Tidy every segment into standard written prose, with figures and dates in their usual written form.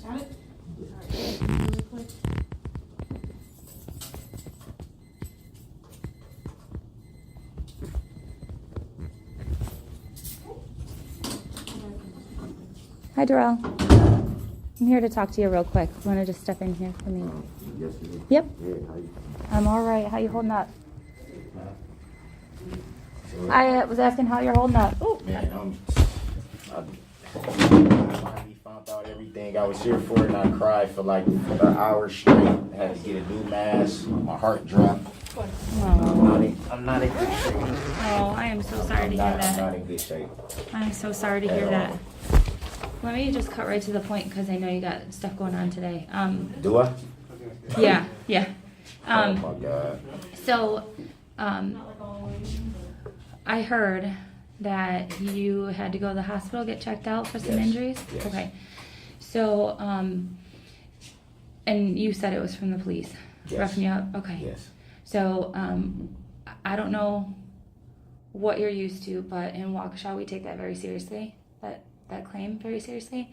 Got it? Alright, really quick. Hi, Darrell. I'm here to talk to you real quick. Want to just step in here for me? Yes, you do. Yep. Yeah, how you? I'm all right. How you holding up? I was asking how you're holding up. Oh, man, I finally found out everything I was here for, and I cried for like an hour straight. I had to get a new mask. My heart dropped. Oh, I'm not in good shape. I am so sorry to hear I'm that. not in good shape. I'm so sorry to hear that. Let me just cut right to the point because I know you got stuff going on today. Do I? Yeah. Oh my God. So, I heard that you had to go to the hospital, get checked out for some Yes. injuries. Yes. Okay. So, and you said it was from the police Yes. roughing you up. Okay. Yes. So, I don't know what you're used to, but in Waukesha we take that very seriously. That claim very seriously,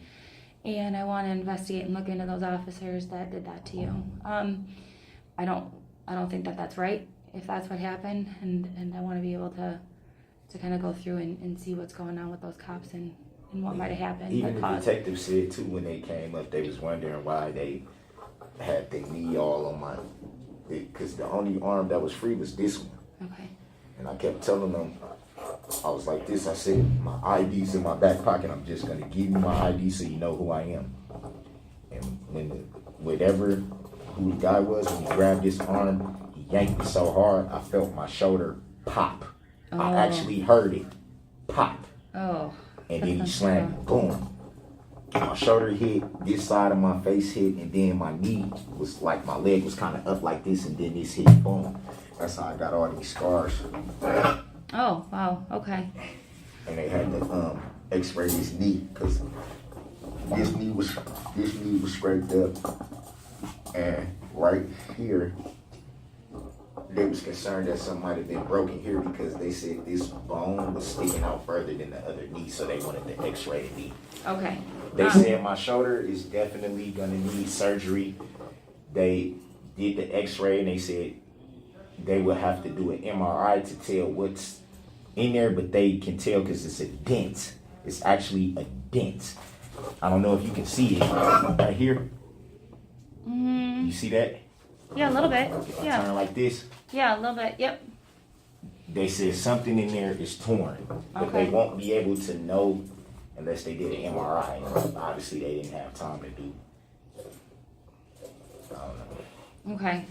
and I want to investigate and look into those officers that did that to you. I don't think that that's right if that's what happened, and I want to be able to kind of go through and see what's going on with those cops and what might have happened. Even the detective said too when they came up, they was wondering why they had their knee all on my, because the only arm that was free was this one. Okay. And I kept telling them, I was like this, I said, my ID's in my back pocket, I'm just gonna give you my ID so you know who I am. And when who the guy was, when he grabbed this arm, he yanked me so hard, I felt my shoulder pop. Oh. I actually heard it pop. Oh. And then he slammed, boom. My shoulder hit, this side of my face hit, and then my knee was like, my leg was kind of up like this, and then this hit, boom. That's how I got all these scars. Oh, wow. Okay. And they had to x-ray this knee, because this knee was scraped up, and right here, they was concerned that something might have been broken here because they said this bone was sticking out further than the other knee, so they wanted to x-ray the knee. Okay. They said my shoulder is definitely gonna need surgery. They did the x-ray and they said they will have to do an MRI to tell what's in there, but they can tell because it's a dent. It's actually a dent. I don't know if you can see it right here. You see that? Yeah, a little bit. If I Yeah. turn like this, Yeah, a little bit. Yep. they said something in there is torn, but Okay. they won't be able to know unless they did an MRI. And obviously, they didn't have time to do. I don't know. Okay.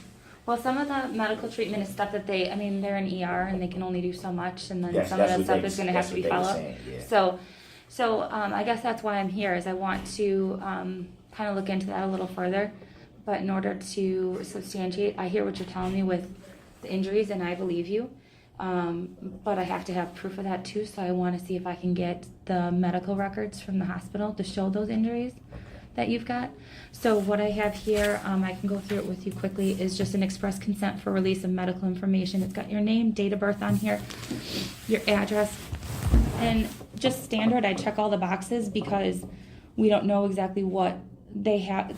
Well, some of the medical treatment is stuff that they're in ER and they can only do so much, and then Yes, some of that's that what stuff they- is going to have to be that's what followed. they were saying, yeah. So I guess that's why I'm here, is I want to kind of look into that a little further. But in order to substantiate, I hear what you're telling me with the injuries, and I believe you. But I have to have proof of that too, so I want to see if I can get the medical records from the hospital to show those injuries that you've got. So what I have here, I can go through it with you quickly, is just an express consent for release of medical information. It's got your name, date of birth on here, your address, and just standard. I check all the boxes because we don't know exactly what they have.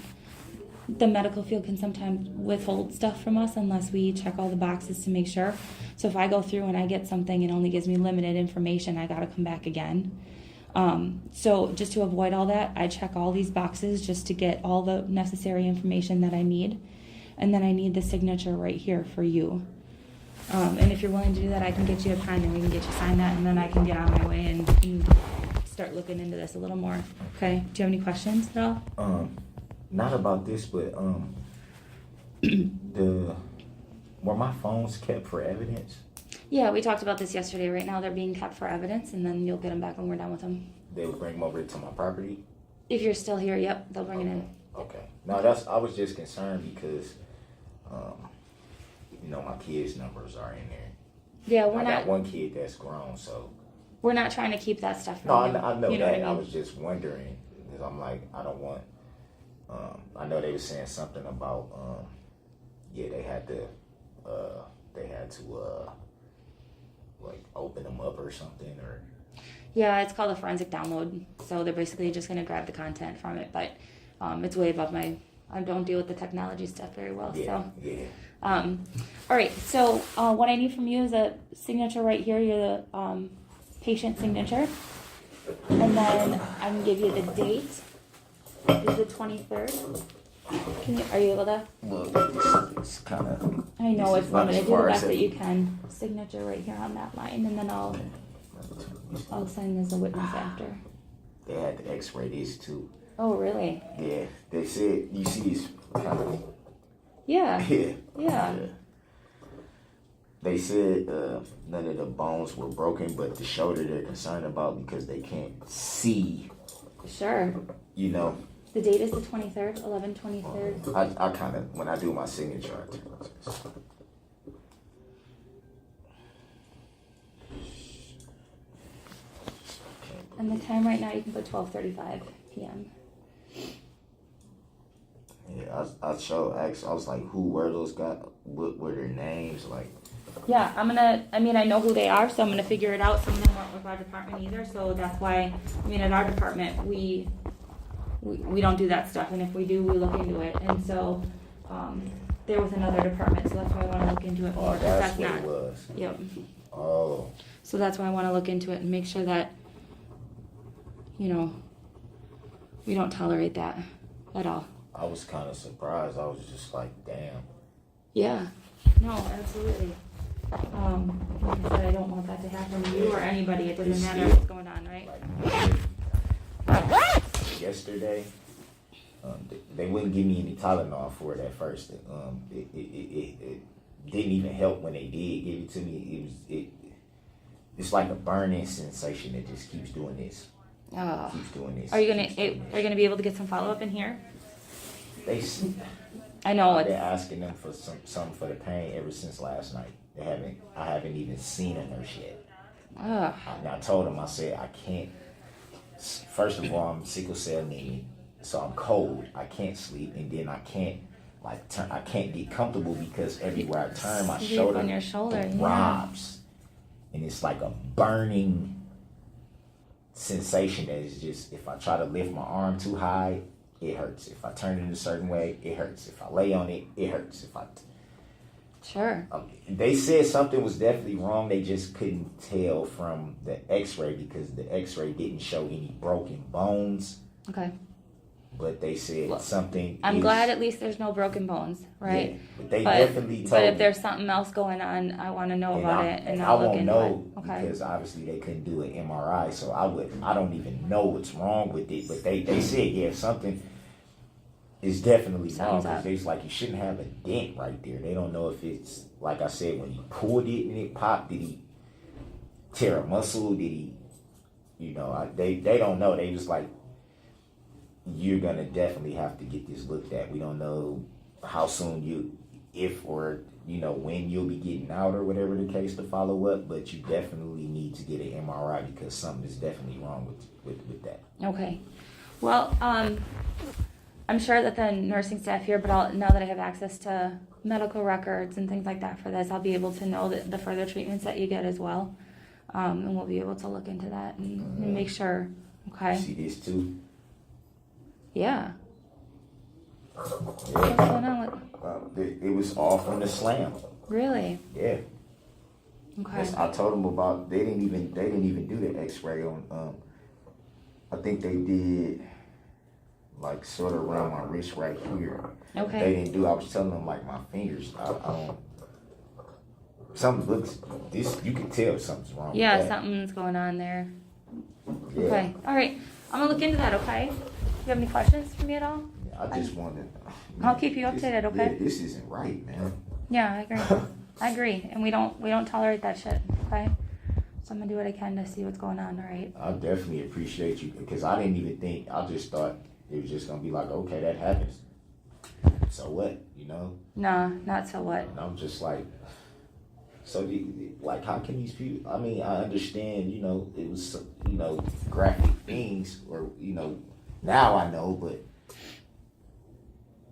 The medical field can sometimes withhold stuff from us unless we check all the boxes to make sure. So if I go through and I get something and it only gives me limited information, I gotta come back again. So just to avoid all that, I check all these boxes just to get all the necessary information that I need. And then I need the signature right here for you. And if you're willing to do that, I can get you a pen and we can get you signed that, and then I can get on my way and start looking into this a little more. Okay, do you have any questions at all? Not about this, but were my phones kept for evidence? Yeah, we talked about this yesterday. Right now they're being kept for evidence, and then you'll get them back when we're done with them. They would bring them over to my property? If you're still here, yep, they'll bring it in. Okay. No, I was just concerned because, my kids' numbers are in there. Yeah, I got one kid that's grown, so. We're not trying to keep that stuff from No, you. I know You know that. what I I mean? was just wondering because I'm like, I don't want. I know they were saying something about, they had to, like open them up or something, or. Yeah, it's called a forensic download. So they're basically just going to grab the content from it. But It's way above I don't deal with the technology stuff very well. Yeah, So, yeah. All right. So what I need from you is a signature right here. You're the patient signature, and then I can give you the date. Is the 23rd. Are you able to? Well, it's kind of. I know it's limited. Do the best that you can. can. Signature right here on that line, and then I'll sign as a witness after. They had to X-ray this too. Oh, really? Yeah, they said you see it's kind of. Yeah. Yeah. Yeah. They said none of the bones were broken, but the shoulder they're concerned about because they can't see. Sure. You know. The date is the 23rd, 11/23rd. I kind of, when I do my signature, I turn it to this. And the time right now, you can put 12:35 p.m. Yeah, I asked, I was like, who were those guys? What were their names? Like, Yeah, I know who they are, so I'm gonna figure it out. Some of them weren't with our department either, so that's why, at our department, we don't do that stuff, and if we do, we look into it. And so, they're with another department, so that's why I wanna look into it more. oh, 'cause that's what not, it was. Yep. Oh, So that's why I wanna look into it and make sure that, we don't tolerate that at all. I was kind of surprised. I was just like, damn. Yeah. No, absolutely. Like I said, I don't want that to happen to you or anybody. It doesn't matter what's going on, right? Like, yesterday, they wouldn't give me any Tylenol for it at first. It didn't even help when they did give it to me. It's like a burning sensation that just keeps doing this. Keeps doing this. Are you gonna be able to get some follow up in here? I know They're asking them for something for the pain ever since last night. I haven't even seen a nurse yet. I told them, I said, I can't. First of all, I'm sickle cell anemia, so I'm cold. I can't sleep, and then I can't I can't get comfortable because everywhere I turn, my shoulder, on your shoulder throbs, and it's like a burning sensation that is just. If I try to lift my arm too high, it hurts. If I turn it a certain way, it hurts. If I lay on it, it hurts. Sure. They said something was definitely wrong. They just couldn't tell from the X-ray because the X-ray didn't show any broken bones. Okay. But they said something. I'm glad at least there's no broken bones, right? Yeah, but they definitely told me. But if there's something else going on, I want to know about it, and I'll look into it. I won't know Okay. because obviously they couldn't do an MRI, so I don't even know what's wrong with it. But they said something is definitely wrong because it's like you shouldn't have a dent right there. They don't know if it's like I said when he pulled it and it popped. Did he tear a muscle? Did he? They don't know. They just like. You're gonna definitely have to get this looked at. We don't know how soon when you'll be getting out or whatever the case to follow up, but you definitely need to get an MRI because something is definitely wrong with that. Okay. Well, I'm sure that the nursing staff here, but now that I have access to medical records and things like that for this, I'll be able to know the further treatments that you get as well, and we'll be able to look into that and make sure. Okay. See this too. Yeah. What's going on with? It was all from the slam. Really? Yeah. Okay. I told them about. They didn't even do the X-ray on. I think they did, like sort of around my wrist right here. Okay. They didn't do. I was telling them like my fingers. I don't. Something looks. This you can tell something's wrong. Yeah, with that. something's going on there. Yeah. Okay. All right. I'm gonna look into that. Okay. You have any questions for me at all? I just wanted. I'll keep you updated. Okay. This isn't right, man. Yeah, I agree. I agree, and we don't tolerate that shit. Okay. So I'm gonna do what I can to see what's going on. All right. I definitely appreciate you because I didn't even think. I just thought it was just gonna be like, okay, that happens. So what, No, not so what. And I'm just like, so like, how can these people? I mean, I understand, it was, graphic things, or now I know, but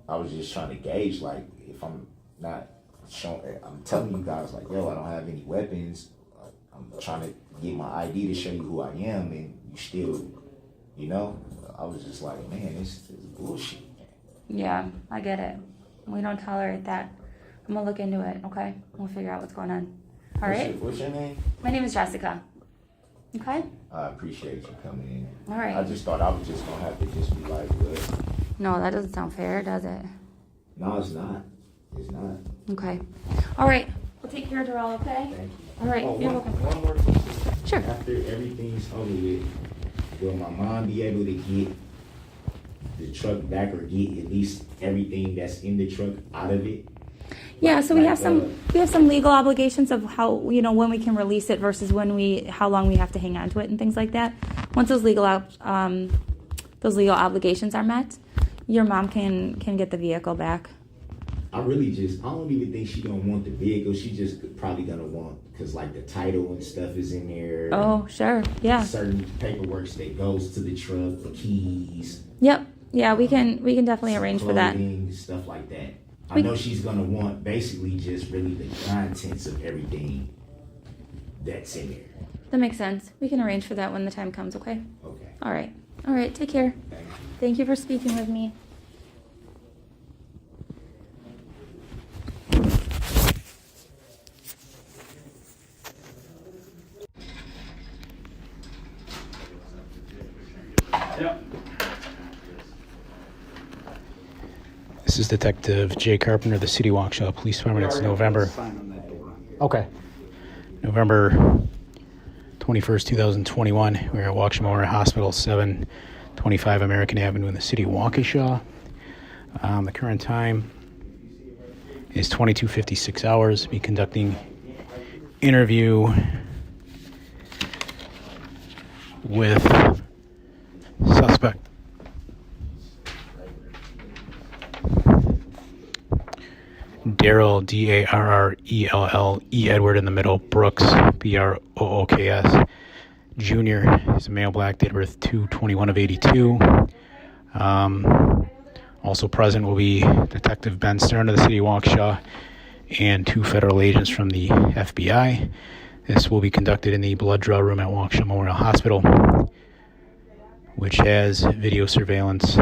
I was just trying to gauge, like, if I'm not showing, I'm telling you guys, like, yo, I don't have any weapons. I'm trying to get my ID to show you who I am, and you still, I was just like, man, this is bullshit. Yeah, I get it. We don't tolerate that. I'm gonna look into it, okay? We'll figure out what's going on. All right? What's your name? My name is Jessica. Okay? I appreciate you coming in. All right. I just thought I was just gonna have to just be like, what? No, that doesn't sound fair, does it? No, it's not. It's not. Okay. All right. We'll take care of Darrell, okay? Thank you. All right. Oh, You're one welcome. more question. Sure. After everything's over with, will my mom be able to get the truck back or get at least everything that's in the truck out of it? Yeah, so we Like, have some legal obligations of how, when we can release it versus how long we have to hang on to it and things like that. Once those legal obligations are met, your mom can get the vehicle back. I don't even think she gonna want the vehicle. She just probably gonna want, cause like the title and stuff is in there. Oh, sure. Yeah. Certain paperwork that goes to the truck, the keys. Yep. Yeah, we can definitely arrange for that. Clothing, stuff like that. I know she's gonna want basically just really the contents of everything that's in there. That makes sense. We can arrange for that when the time comes, okay? Okay. All right. All right. Take care. Thank you. Thank you for speaking with me. This is Detective Jay Carpenter, the City Waukesha Police Department. It's November. Okay. November 21st, 2021. We're at Waukesha Memorial Hospital, 725 American Avenue in the City of Waukesha. The current time is 22:56 hours. Be conducting interview with suspect Darrell, Darrell, E. Edward in the middle, Brooks, Brooks, Jr. He's a male, black, date of birth 2/21/82. Also present will be Detective Ben Stern of the City of Waukesha and 2 federal agents from the FBI. This will be conducted in the blood draw room at Waukesha Memorial Hospital, which has video surveillance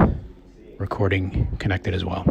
recording connected as well.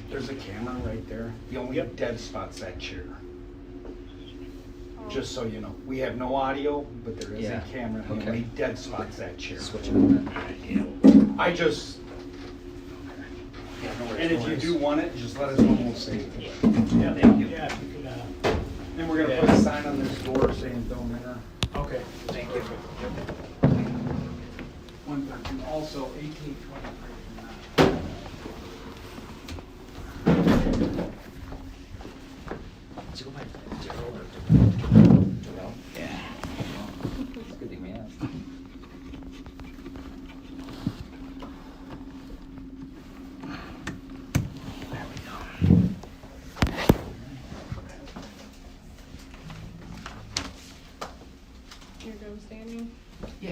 There's a camera right there. The only dead spot's that chair. Just so you know, we have no audio, but there is a camera. The only dead spot's that chair. I just, and if you do want it, just let us know and we'll save it. Yeah, thank you. Yeah, And we're gonna put a sign on this door saying don't enter. okay, thank you. 113, also 1823. Did you go by Darrell or Darrell? Yeah. It's good to meet you. There we go. Here goes Danny. Yeah.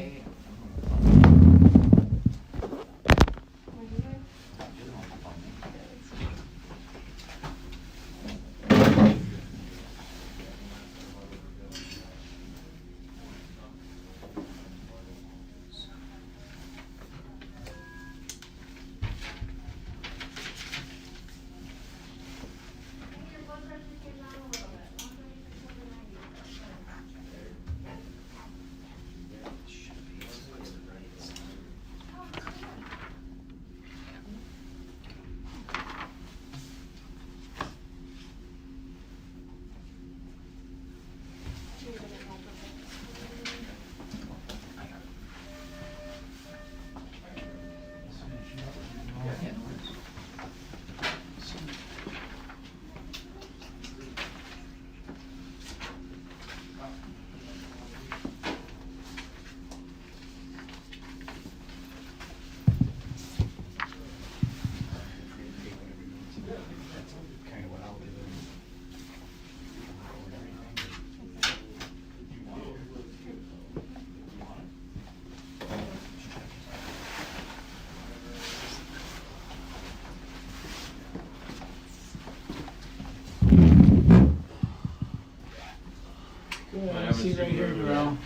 seat right here, Darrell.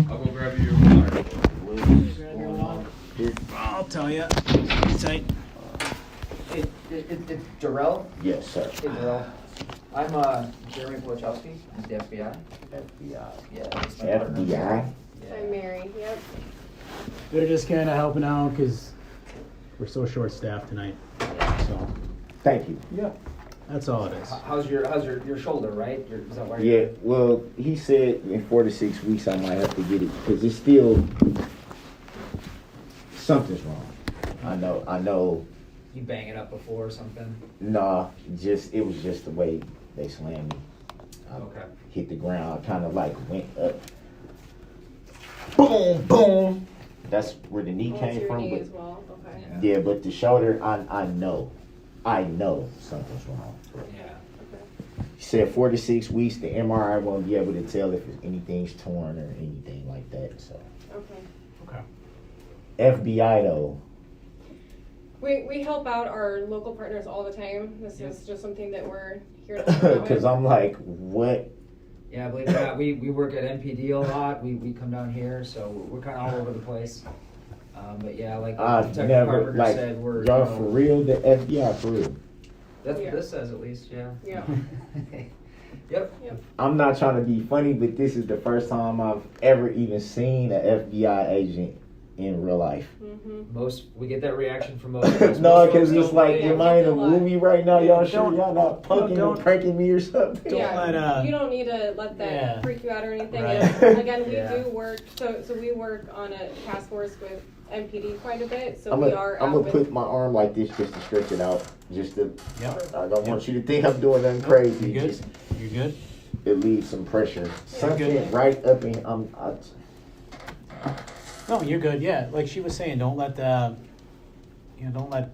I'll go grab you your water. I'll tell you. Tight. Hey, it's Darrell? Yes, sir. Hey, Darrell. I'm Jeremy Polachowski. I'm the FBI. FBI. Yeah. That's my partner. FBI? Yeah. I'm Mary, yep. They're just kind of helping out because we're so short-staffed tonight. So Thank you. yeah, that's all it is. How's your shoulder, right? Is that why Yeah, well, he said in 4 to 6 weeks I might have to get it because it's still something's wrong. I know. you bang it up before or something? Nah, it was just the way they slammed me. I Okay. hit the ground. I kind of like went up. Boom, boom. That's where the knee Oh, it's came your from. knee But as well, okay. Yeah. yeah, but the shoulder, I know something's wrong. Yeah. He said 4 to 6 weeks. The MRI won't be able to tell if anything's torn or anything like that. So Okay. Okay. FBI though. We help out our local partners all the time. This is just something that we're here to help out Because with. I'm like, what? Yeah, believe it or not, we work at MPD a lot. We come down here, so we're kind of all over the place. But yeah, like I've Detective never Carpenter like said, we're y'all you know, for real. The FBI for real. That's Yeah. what this says, at least. Yeah. Yeah. Yep. I'm not trying to be funny, but this is the first time I've ever even seen an FBI agent in real life. Most we get that reaction from most. most No, folks because it's don't like, believe- am I in a movie right now? Y'all sure Don't- y'all not punking don't- or pranking me or something? Don't let, You don't need to let that yeah. freak you out or anything. Right. And again, we Yeah. do work, so we work on a task force with MPD quite a bit, so I'm we gonna are I'm out gonna with. put my arm like this just to stretch it out. Just to, Yep. I don't want you to think I'm doing nothing crazy. You good? Just You good? it leaves some pressure. Something good. right up in No, you're good. Yeah, like she was saying, don't let the, don't let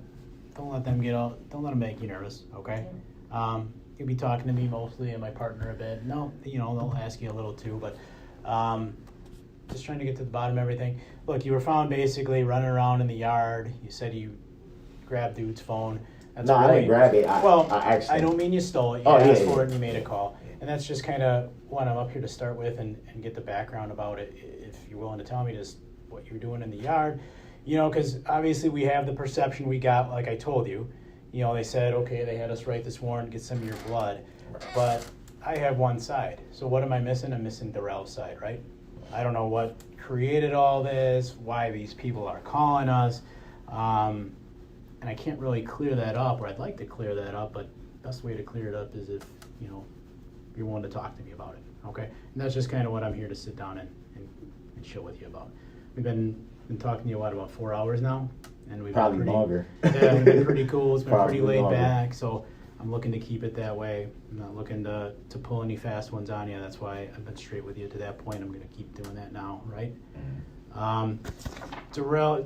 them get all, don't let them make you nervous. Okay. You'll be talking to me mostly and my partner a bit. No, they'll ask you a little too, but just trying to get to the bottom of everything. Look, you were found basically running around in the yard. You said you grabbed dude's phone. That's No, I really- didn't grab it. I actually. don't mean you stole it. You Oh, yeah, asked yeah, for it yeah. and you made a call. And that's just kind of what I'm up here to start with and get the background about it. If you're willing to tell me just what you were doing in the yard, because obviously we have the perception we got, like I told you. They said, okay, they had us write this warrant, get some of your blood. But I have one side. So what am I missing? I'm missing Darrell's side, right? I don't know what created all this, why these people are calling us. And I can't really clear that up, or I'd like to clear that up, but best way to clear it up is if, you're willing to talk to me about it, okay? And that's just kind of what I'm here to sit down and chill with you about. We've been talking to you, about 4 hours now? And we've Probably been pretty, longer. Yeah, we've been pretty cool. It's been Probably pretty laid longer. back, so I'm looking to keep it that way. I'm not looking to pull any fast ones on you. That's why I've been straight with you to that point. I'm going to keep doing that now, right? Darrell,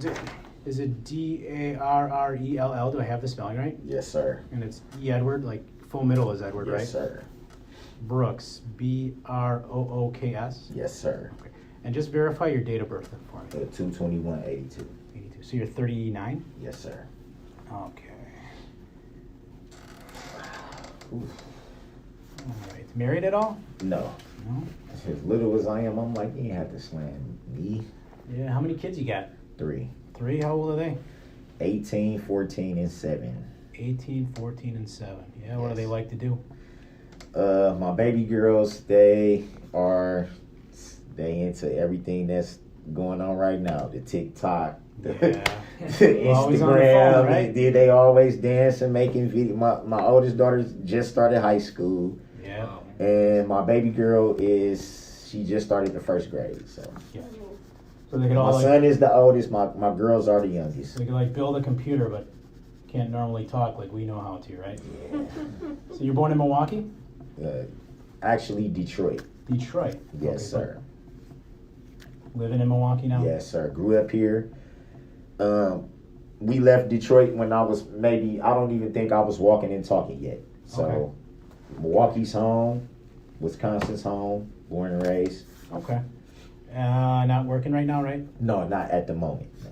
is it Darrell? Do I have the spelling right? Yes, sir. And it's E. Edward, like full middle is Edward, right? Yes, sir. Brooks, Brooks. Yes, sir. Okay. And just verify your date of birth then for me. 2/21/82. 82. So you're 39? Yes, sir. Okay. All right. Married at all? No. No? As little as I am, I'm like, you ain't have to slam me. Yeah. How many kids you got? 3. 3? How old are they? 18, 14, and 7. 18, 14, and 7. Yeah. What do Yes. they like to do? My baby girls, they into everything that's going on right now. The TikTok, the, Yeah. the Always on the Instagram. phone, right? They always dance and making video. My oldest daughter just started high school, Yeah. and my baby girl she just started the first grade. So So they could my all son is the oldest. My girls are the youngest. they could build a computer, but can't normally talk like we know how to, right? Yeah. So you're born in Milwaukee? Actually, Detroit. Detroit. Yes, Okay, sir. Living in Milwaukee now? Yes, sir. Grew up here. We left Detroit when I was I don't even think I was walking and talking yet. So, Okay. Milwaukee's home, Wisconsin's home, born and raised. Okay. Not working right now, right? No, not at the moment. No.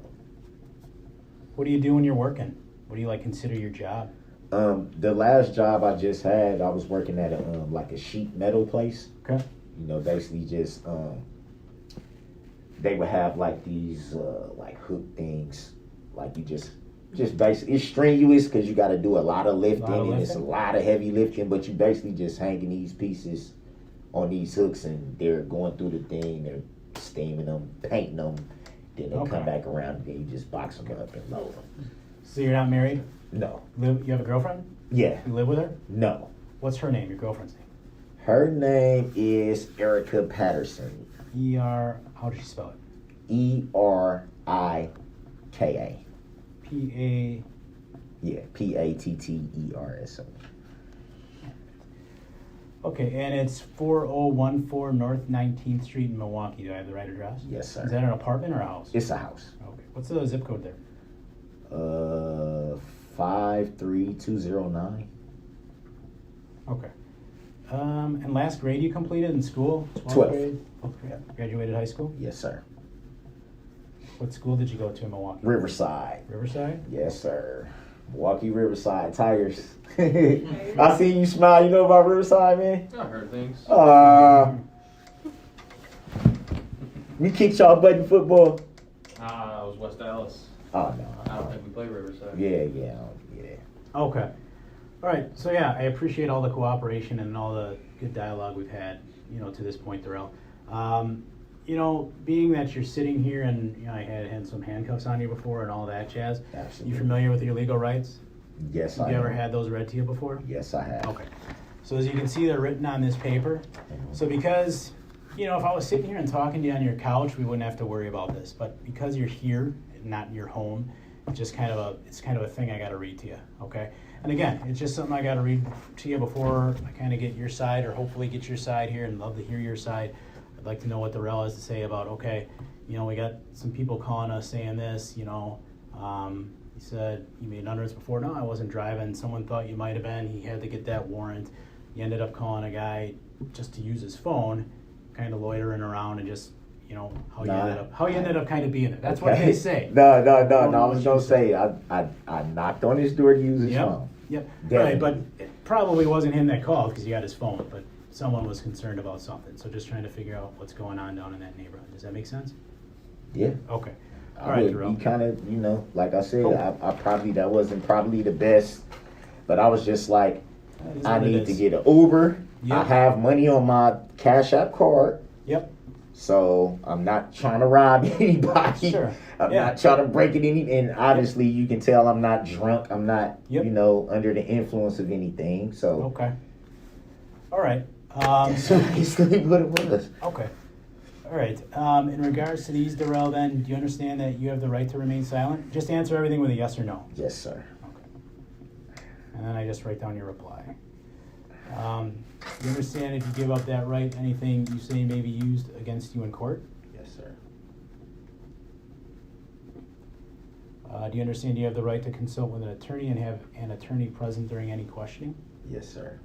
What do you do when you're working? What do you consider your job? The last job I just had, I was working at a sheet metal place. Okay. You know, basically just they would have like these like hook things, like you just basically, it's strenuous because you got to do a lot of lifting, and it's a lot of heavy lifting, but you basically just hanging these pieces on these hooks, and they're going through the thing, they're steaming them, painting them, then they come back around, and then you just box them up and load them. So you're not married? No. You have a girlfriend? Yeah. You live with her? No. What's her name, your girlfriend's name? Her name is Erica Patterson. How does she spell it? Erika. P-A... Yeah, Patterso. Okay, and it's 4014 North 19th Street in Milwaukee. Do I have the right address? Yes, sir. Is that an apartment or a house? It's a house. Okay. What's the zip code there? 53209. Okay. And last grade you completed in school? 12th. Grade? 12th grade. Graduated high school? Yes, sir. What school did you go to in Milwaukee? Riverside. Riverside? Yes, sir. Milwaukee Riverside Tigers. I see you smile. You know about Riverside, man? I heard things. We kicked y'all butt in football. It was West Dallas. Oh, no. I don't think we play Riverside. Yeah. Okay. All right. So, yeah, I appreciate all the cooperation and all the good dialogue we've had, to this point, Darrell. Being that you're sitting here and I had some handcuffs on you before and all that jazz. Absolutely. You familiar with your legal rights? Yes, Have I you ever am. had those read to you before? Yes, I have. Okay. So as you can see, they're written on this paper. So because, if I was sitting here and talking to you on your couch, we wouldn't have to worry about this. But because you're here, not in your home, it's kind of a thing I got to read to you. Okay. And again, it's just something I got to read to you before I kind of get your side, or hopefully get your side here, and love to hear your side. I'd like to know what Darrell has to say about, we got some people calling us saying this, he said you made utterance before. No, I wasn't driving. Someone thought you might have been. He had to get that warrant. He ended up calling a guy just to use his phone, kind of loitering around, and just, how you ended up kind of being there. That's what they say. No. I was gonna say I knocked on his door to use his phone. Yep. Definitely. Right, but it probably wasn't him that called because he got his phone, but someone was concerned about something. So just trying to figure out what's going on down in that neighborhood. Does that make sense? Yeah. Okay. All I right, would Darrell. be kind of, like I said, Cool. that wasn't probably the best, but I was just like, That is I what it need to is. get an Uber. Yep. I have money on my Cash App card, Yep. so I'm not trying to rob anybody. Sure. I'm Yeah. not trying to break it and obviously you can tell I'm not drunk. I'm not, Yep. under the influence of anything. So Okay. All right. that's basically what it was. Okay. All right. In regards to these, Darrell, then, do you understand that you have the right to remain silent? Just answer everything with a yes or no. Yes, sir. Okay. And then I just write down your reply. You understand if you give up that right, anything you say may be used against you in court? Yes, sir. Do you understand you have the right to consult with an attorney and have an attorney present during any questioning? Yes, sir.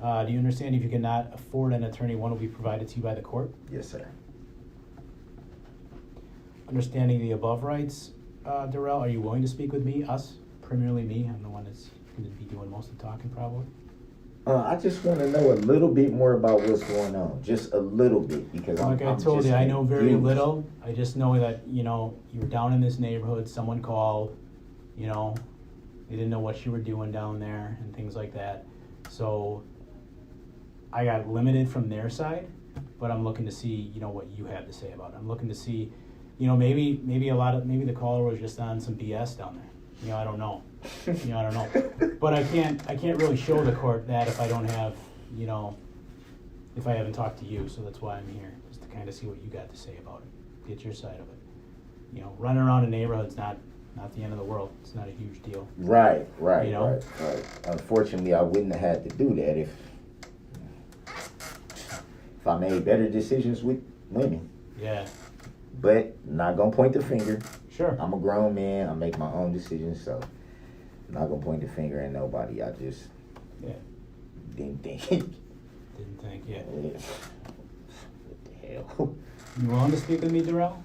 Do you understand if you cannot afford an attorney, one will be provided to you by the court? Yes, sir. Understanding the above rights, Darrell, are you willing to speak with me, us, primarily me? I'm the one that's going to be doing most of the talking probably. I just want to know a little bit more about what's going on, just a little bit, because Like I I'm told just you, I know very confused. little. I just know that, you were down in this neighborhood, someone called, they didn't know what you were doing down there and things like that. So I got limited from their side, but I'm looking to see, what you have to say about it. I'm looking to see, maybe the caller was just on some BS down there. I don't know. I don't know. But I can't really show the court that if I don't have, if I haven't talked to you. So that's why I'm here, just to kind of see what you got to say about it. Get your side of it. Running around a neighborhood's not the end of the world. It's not a huge deal. Right. know? Right. Unfortunately, I wouldn't have had to do that if I made better decisions with women. Yeah. But not gonna point the finger. Sure. I'm a grown man. I make my own decisions, so I'm not gonna point the finger at nobody. I just didn't think. Didn't think, yeah. What the hell? You willing to speak with me, Darrell?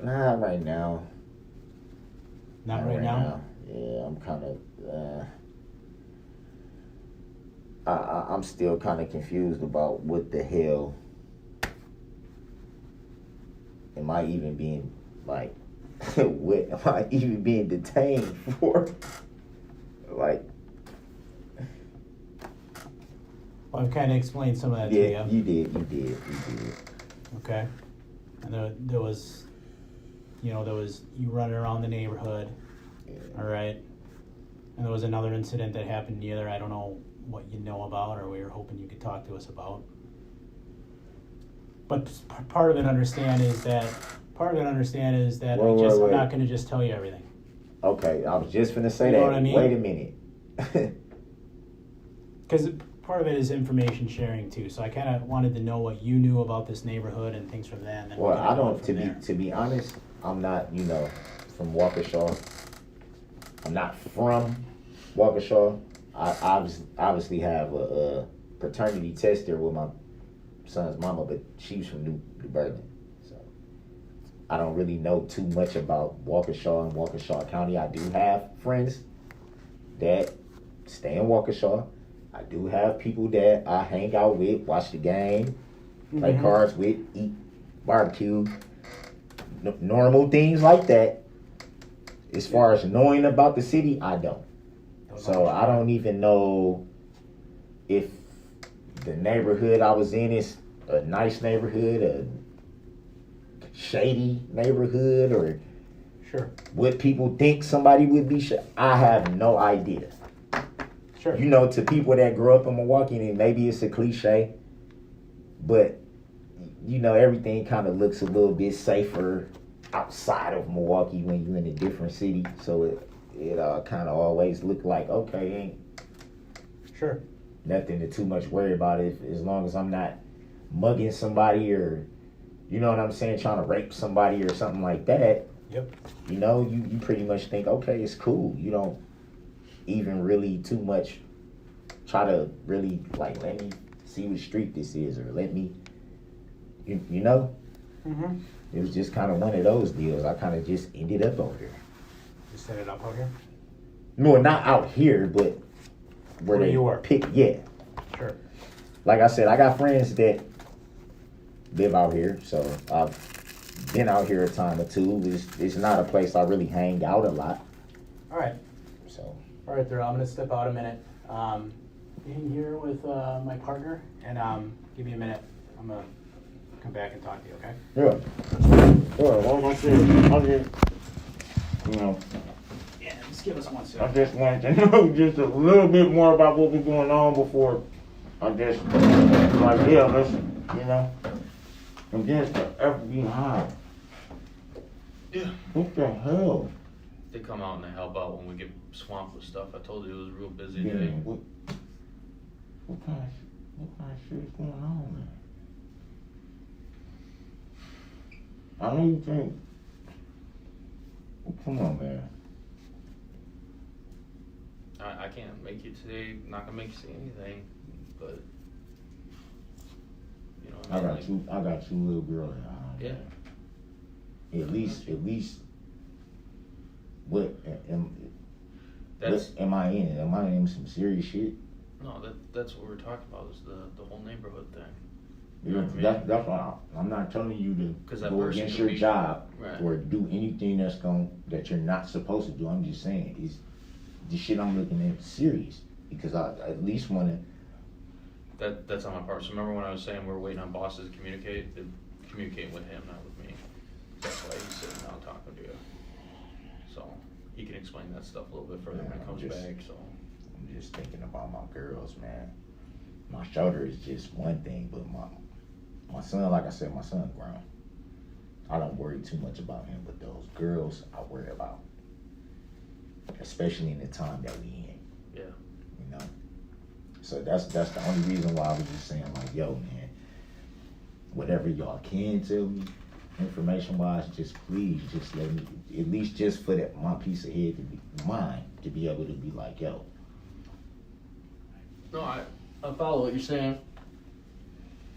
Not right now. Not right now? Yeah, I'm kind of. I'm still kind of confused about what the hell am I even being, like, what am I even being detained for? Like, Well, I've kind of explained some of that yeah, to you did. Okay. And there was, you running around the neighborhood, all right? And there was another incident that happened near. I don't know what you know about or we were hoping you could talk to us about. But part of it, understand is that I'm not going to just tell you everything. Okay, I was just finna say You know that. what I mean? Wait a minute. Because part of it is information sharing too. So I kind of wanted to know what you knew about this neighborhood and things from then. And Well, I don't. from there. To be honest, I'm not. From Waukesha. I'm not from Waukesha. I obviously have a paternity test there with my son's mama, but she was from New Berlin, so I don't really know too much about Waukesha and Waukesha County. I do have friends that stay in Waukesha. I do have people that I hang out with, watch the game, play cards with, eat barbecue, normal things like that. As far as knowing about the city, I don't. So I don't even know if the neighborhood I was in is a nice neighborhood, a shady neighborhood, or Sure. what people think somebody would be. I have no idea. Sure. To people that grew up in Milwaukee, and maybe it's a cliche, but everything kind of looks a little bit safer outside of Milwaukee when you're in a different city. So it kind of always look like, okay, ain't Sure. nothing to too much worry about it as long as I'm not mugging somebody or, you know what I'm saying, trying to rape somebody or something like that. Yep. You pretty much think, okay, it's cool. You don't even really too much try to really, like, let me see what street this is, or let me, Mm-hmm. It was just kind of one of those deals. I kind of just ended up over there. You set it up out here? No, not out here, but Where they you were. Yeah. Sure. Like I said, I got friends that live out here, so I've been out here a time or two. It's not a place I really hang out a lot. All right. So. All right, Darrell, I'm going to step out a minute. In here with my partner, and give me a minute. I'm going to come back and talk to you, okay? Yeah. Well, like I said, Yeah, just give us one I second. just wanted to know just a little bit more about what was going on before I just, like, yeah, let's, I'm just the FBI. Yeah. What the hell? They come out and they help out when we get swamped with stuff. I told you it was a real busy Yeah, day. what kind of shit is going on, man? I know you think. Well, come on, man. I can't make you today, not gonna make you see anything, but you know what I mean? I got two little girls in the house. Yeah. At least. What am I in? Am I in some serious shit? No, that's what we're talking about is the whole neighborhood thing. Yeah, that's why I'm not telling you to 'Cause that go person against could your be- job Right. or do anything that you're not supposed to do. I'm just saying is the shit I'm looking at serious because I at least want to. That's on my part. So remember when I was saying we were waiting on bosses to communicate? They're communicating with him, not with me. That's why he's sitting down talking to you. So he can explain that stuff a little bit further when he comes back. So I'm just thinking about my girls, man. My shoulder is just one thing, but my son, like I said, my son's grown. I don't worry too much about him, but those girls I worry about, especially in the time that we in. yeah. So that's the only reason why I was just saying, like, yo, man, whatever y'all can tell me, information wise, just please, just let me, at least just for that my piece of head to be mine, to be able to be like, yo. No, I follow what you're saying,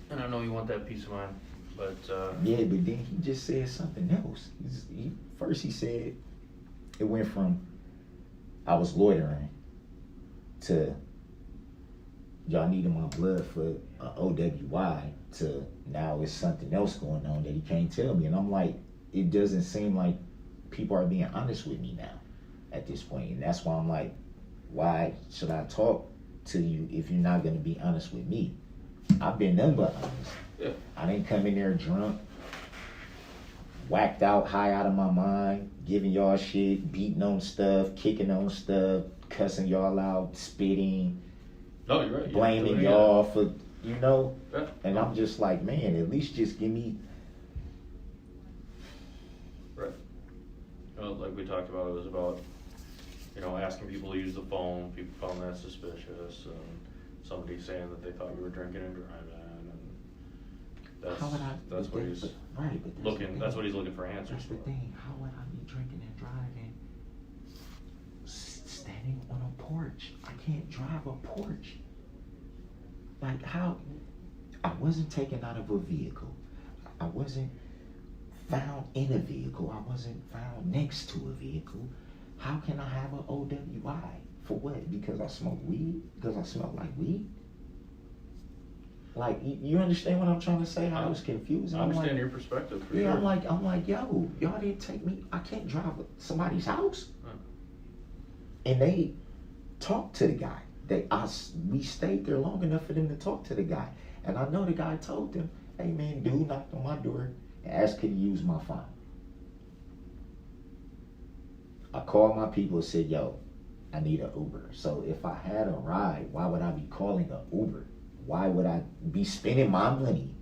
and I know you want that peace of mind, but Yeah, but then he just said something else. First he said it went from I was loitering to y'all needed my blood for a OWI to now it's something else going on that he can't tell me. And I'm like, it doesn't seem like people are being honest with me now at this point. And that's why I'm like, why should I talk to you if you're not going to be honest with me? I've been nothing but honest. Yeah. I didn't come in there drunk, whacked out, high out of my mind, giving y'all shit, beating on stuff, kicking on stuff, cussing y'all out, spitting, No, you're right. blaming y'all for, you know? Yeah. And I'm just like, man, at least just give me. Right. Like we talked about, it was about, asking people to use the phone. People found that suspicious, and somebody saying that they thought you were drinking and driving, and How would I? that's what he's right, but looking. That's what he's looking for answers That's the for. thing. How would I be drinking and driving, standing on a porch? I can't drive a porch. Like how? I wasn't taken out of a vehicle. I wasn't found in a vehicle. I wasn't found next to a vehicle. How can I have an OWI? For what? Because I smoke weed? Because I smell like weed? Like, you understand what I'm trying to say? How I was confused. I understand your perspective. For yeah, sure. I'm like, yo, y'all didn't take me. I can't drive somebody's house. And they talked to the guy. We stayed there long enough for them to talk to the guy. And I know the guy told them, hey man, dude knocked on my door and asked could he use my phone. I called my people and said, yo, I need an Uber. So if I had a ride, why would I be calling an Uber? Why would I be spending my money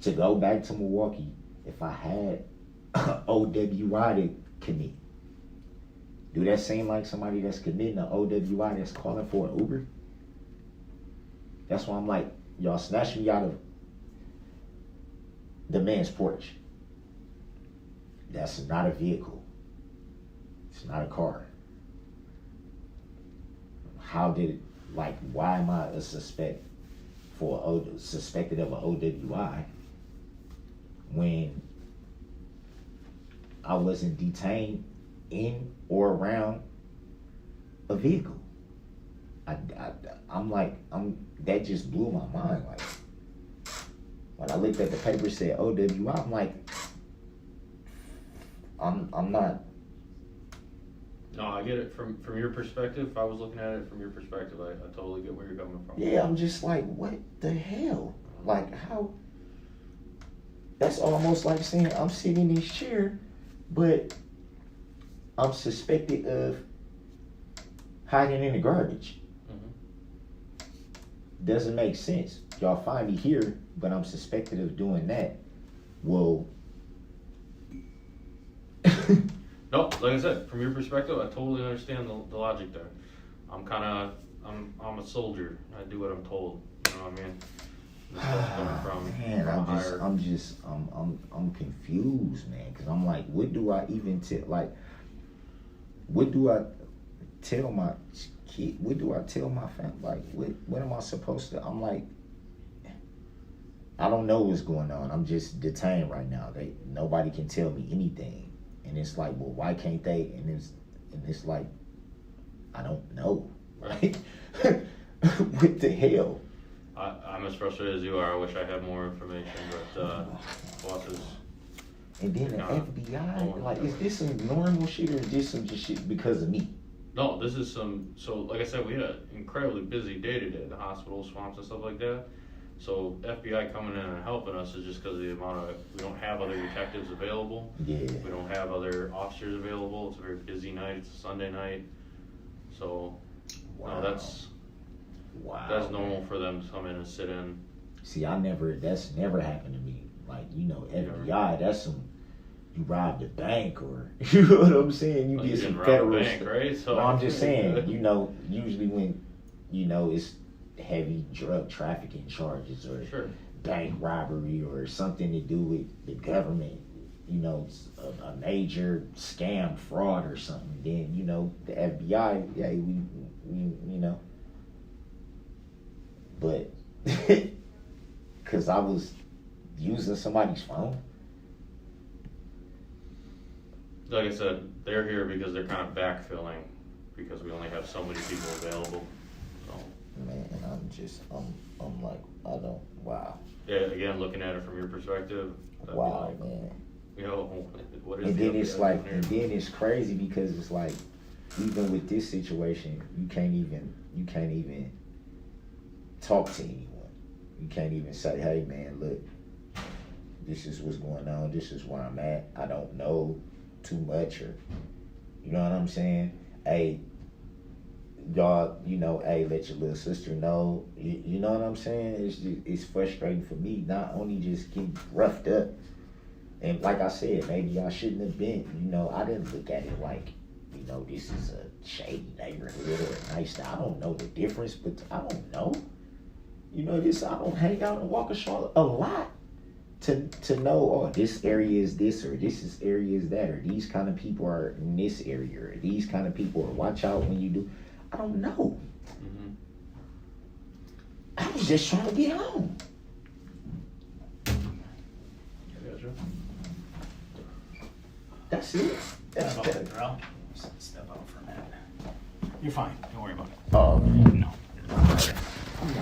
to go back to Milwaukee if I had OWI to commit? Do that seem like somebody that's committing an OWI that's calling for an Uber? That's why I'm like, y'all snatched me out of the man's porch. That's not a vehicle. It's not a car. How did it, like, why am I a suspected of an OWI when I wasn't detained in or around a vehicle? That just blew my mind. Like, when I looked at the paper, said OWI, I'm like, I'm not. No, I get it from your perspective. If I was looking at it from your perspective, I totally get where you're coming from. Yeah, I'm just like, what the hell? Like, how? That's almost like saying I'm sitting in this chair, but I'm suspected of hiding in the garbage. Doesn't make sense. Y'all find me here, but I'm suspected of doing that. Well, No, like I said, from your perspective, I totally understand the logic there. I'm a soldier. I do what I'm told. You know what I mean? This stuff's coming from man, higher. I'm confused, man. Cause I'm like, what do I even tell? Like, what do I tell my kid? What do I tell my family? Like, what am I supposed to? I'm like, I don't know what's going on. I'm just detained right now. Nobody can tell me anything. And it's like, well, why can't they? And it's like, I don't know. Like, what the hell? I'm as frustrated as you are. I wish I had more information, but bosses. And then the FBI, like, is this some normal shit or is this some just shit because of me? No, this is so like I said, we had an incredibly busy day today, the hospital, swamps and stuff like that. So FBI coming in and helping us is just because of the amount of, we don't have other detectives available. Yeah. We don't have other officers available. It's a very busy night. It's a Sunday night. So, Wow. no, that's normal for them to come in and sit in. See, that's never happened to me. Like, FBI, that's some, you robbed a bank or, you know what I'm saying? You Well, did you some didn't rob a federal bank, stuff. right? So, No, I'm just saying, usually when, it's heavy drug trafficking charges or Sure. bank robbery or something to do with the government, a major scam, fraud or something, then, the FBI, yeah, we but because I was using somebody's phone. Like I said, they're here because they're kind of backfilling because we only have so many people available. So man, and I'm like, I don't, wow. Yeah, again, looking at it from your perspective, that'd Wow, be like, man. you know, what is And the then it's update like, on here? and then it's crazy because it's like, even with this situation, you can't even talk to anyone. You can't even say, hey man, look, this is what's going on, this is where I'm at. I don't know too much, or you know what I'm saying? Hey, y'all, you know, hey, let your little sister know. You know what I'm saying? It's frustrating for me, not only just getting roughed up. And like I said, maybe I shouldn't have been, you know, I didn't look at it like, you know, this is a shady neighborhood or a nice town. I don't know the difference, but I don't know. You know, I don't hang out and walk in Charlotte a lot to know, oh, this area is this, or this area is that, or these kind of people are in this area, or these kind of people, or watch out when you do. I don't know. Mm-hmm. I was just trying to get home. I gotcha. That's it. That's Step it. out, Darrell. Step out for a minute. You're fine. Don't worry about it. Oh, man. No. I'm like,